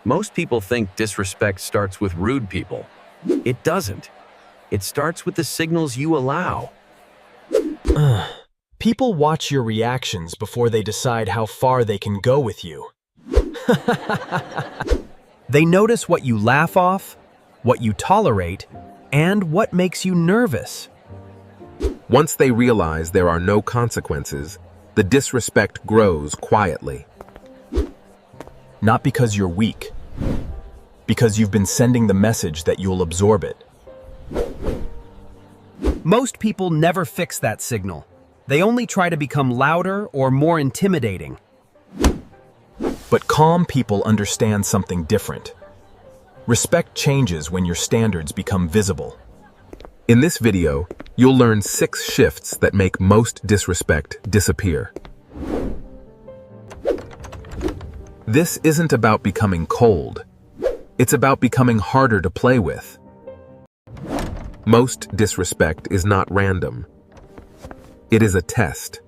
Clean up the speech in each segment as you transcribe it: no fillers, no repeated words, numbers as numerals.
Most people think disrespect starts with rude people. It doesn't. It starts with the signals you allow. People watch your reactions before they decide how far they can go with you. They notice what you laugh off, what you tolerate, and what makes you nervous. Once they realize there are no consequences, the disrespect grows quietly. Not because you're weak, because you've been sending the message that you'll absorb it. Most people never fix that signal. They only try to become louder or more intimidating. But calm people understand something different. Respect changes when your standards become visible. In this video, you'll learn 6 shifts that make most disrespect disappear. This isn't about becoming cold. It's about becoming harder to play with. Most disrespect is not random. It is a test.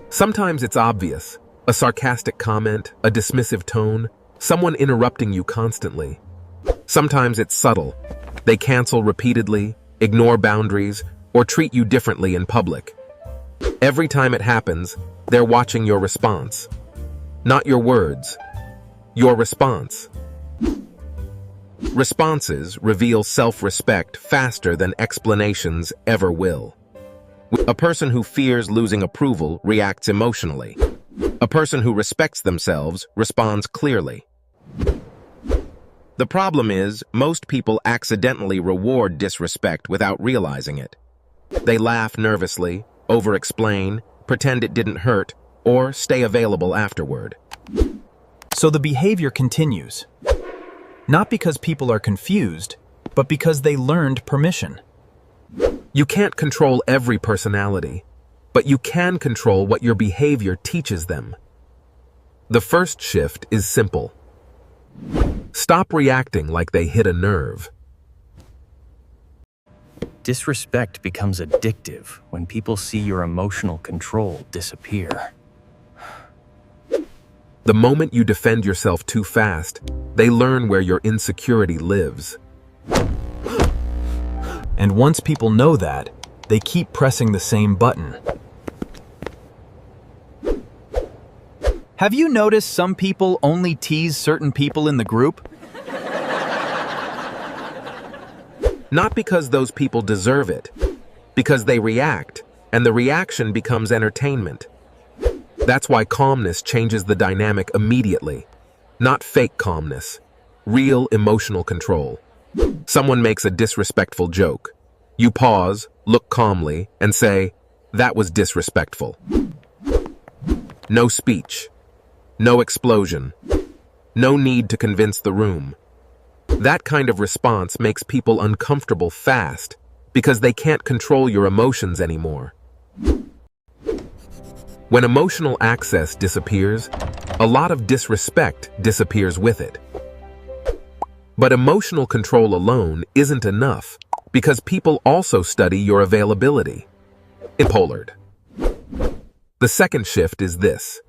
Sometimes it's obvious. A sarcastic comment, a dismissive tone, someone interrupting you constantly. Sometimes it's subtle. They cancel repeatedly, ignore boundaries, or treat you differently in public. Every time it happens, they're watching your response. Not your words. Your response. Responses reveal self-respect faster than explanations ever will. A person who fears losing approval reacts emotionally. A person who respects themselves responds clearly. The problem is, most people accidentally reward disrespect without realizing it. They laugh nervously, over-explain, pretend it didn't hurt, or stay available afterward. So the behavior continues. Not because people are confused, but because they learned permission. You can't control every personality, but you can control what your behavior teaches them. The first shift is simple. Stop reacting like they hit a nerve. Disrespect becomes addictive when people see your emotional control disappear. The moment you defend yourself too fast, they learn where your insecurity lives. And once people know that, they keep pressing the same button. Have you noticed some people only tease certain people in the group? Not because those people deserve it, because they react, and the reaction becomes entertainment. That's why calmness changes the dynamic immediately. Not fake calmness, real emotional control. Someone makes a disrespectful joke. You pause, look calmly, and say, "That was disrespectful." No speech. No explosion. No need to convince the room. That kind of response makes people uncomfortable fast because they can't control your emotions anymore. When emotional access disappears, a lot of disrespect disappears with it. But emotional control alone isn't enough because people also study your availability. Impolared. The second shift is this.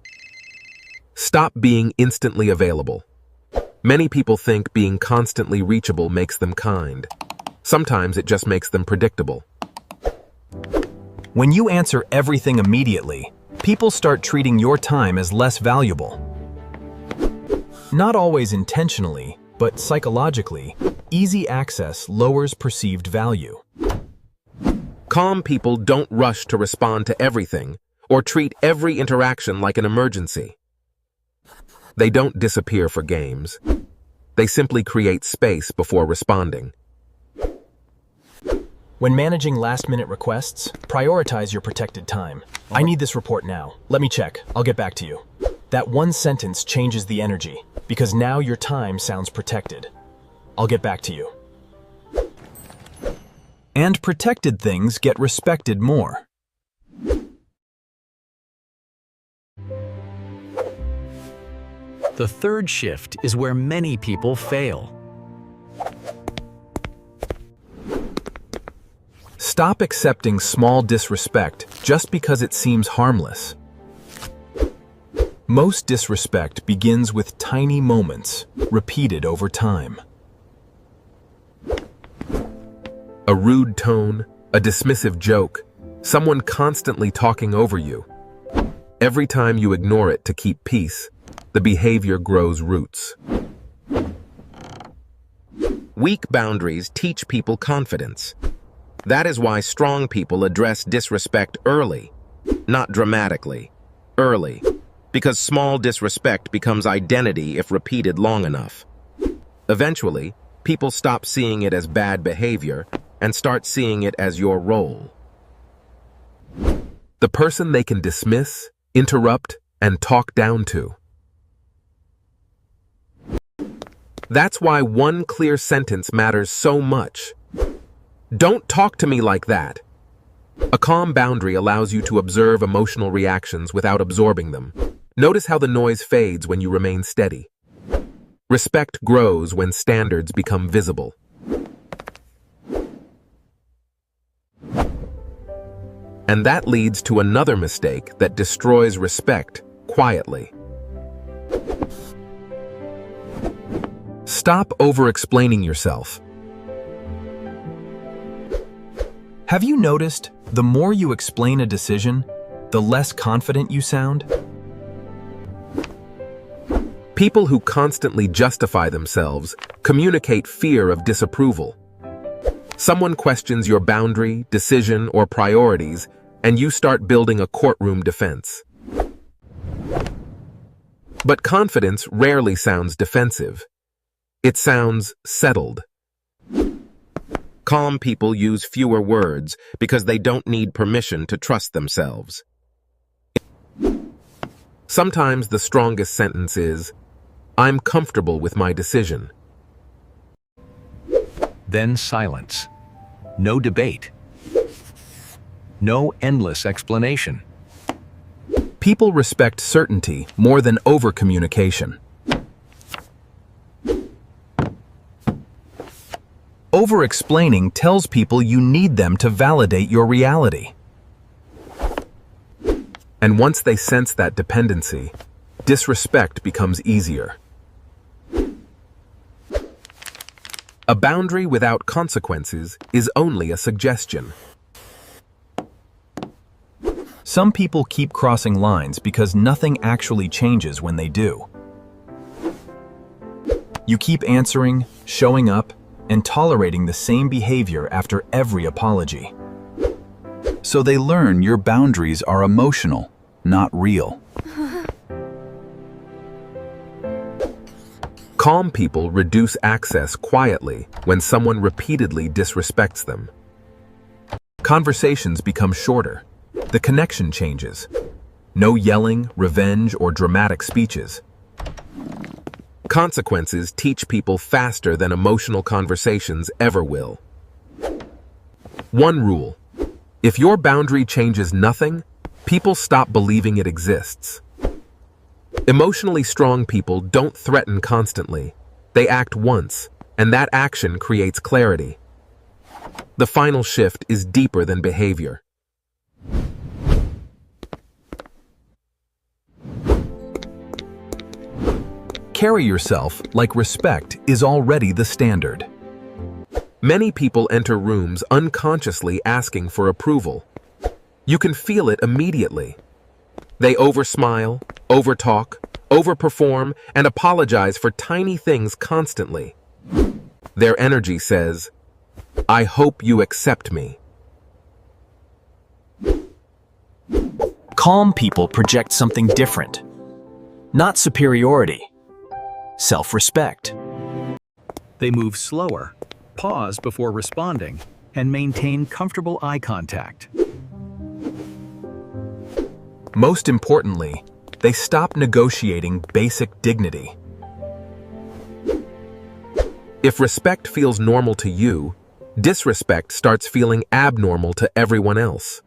Stop being instantly available. Many people think being constantly reachable makes them kind. Sometimes it just makes them predictable. When you answer everything immediately, people start treating your time as less valuable. Not always intentionally, but psychologically, easy access lowers perceived value. Calm people don't rush to respond to everything or treat every interaction like an emergency. They don't disappear for games. They simply create space before responding. When managing last-minute requests, prioritize your protected time. I need this report now. Let me check. I'll get back to you. That one sentence changes the energy, because now your time sounds protected. I'll get back to you. And protected things get respected more. The third shift is where many people fail. Stop accepting small disrespect just because it seems harmless. Most disrespect begins with tiny moments, repeated over time. A rude tone, a dismissive joke, someone constantly talking over you. Every time you ignore it to keep peace, the behavior grows roots. Weak boundaries teach people confidence. That is why strong people address disrespect early, not dramatically, early, because small disrespect becomes identity if repeated long enough. Eventually, people stop seeing it as bad behavior and start seeing it as your role. The person they can dismiss, interrupt, and talk down to. That's why one clear sentence matters so much. Don't talk to me like that. A calm boundary allows you to observe emotional reactions without absorbing them. Notice how the noise fades when you remain steady. Respect grows when standards become visible. And that leads to another mistake that destroys respect quietly. Stop over-explaining yourself. Have you noticed the more you explain a decision, the less confident you sound? People who constantly justify themselves communicate fear of disapproval. Someone questions your boundary, decision, or priorities, and you start building a courtroom defense. But confidence rarely sounds defensive. It sounds settled. Calm people use fewer words because they don't need permission to trust themselves. Sometimes the strongest sentence is, "I'm comfortable with my decision." Then silence. No debate. No endless explanation. People respect certainty more than over-communication. Over-explaining tells people you need them to validate your reality. And once they sense that dependency, disrespect becomes easier. A boundary without consequences is only a suggestion. Some people keep crossing lines because nothing actually changes when they do. You keep answering, showing up, and tolerating the same behavior after every apology. So they learn your boundaries are emotional, not real. Calm people reduce access quietly when someone repeatedly disrespects them. Conversations become shorter. The connection changes. No yelling, revenge, or dramatic speeches. Consequences teach people faster than emotional conversations ever will. One rule: if your boundary changes nothing, people stop believing it exists. Emotionally strong people don't threaten constantly. They act once, and that action creates clarity. The final shift is deeper than behavior. Carry yourself like respect is already the standard. Many people enter rooms unconsciously asking for approval. You can feel it immediately. They oversmile, overtalk, overperform, and apologize for tiny things constantly. Their energy says, "I hope you accept me." Calm people project something different. Not superiority. Self-respect. They move slower, pause before responding, and maintain comfortable eye contact. Most importantly, they stop negotiating basic dignity. If respect feels normal to you, disrespect starts feeling abnormal to everyone else.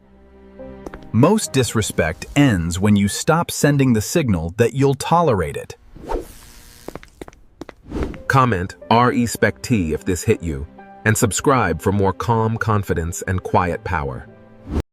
Most disrespect ends when you stop sending the signal that you'll tolerate it. Comment RESPECT if this hit you, and subscribe for more calm confidence and quiet power.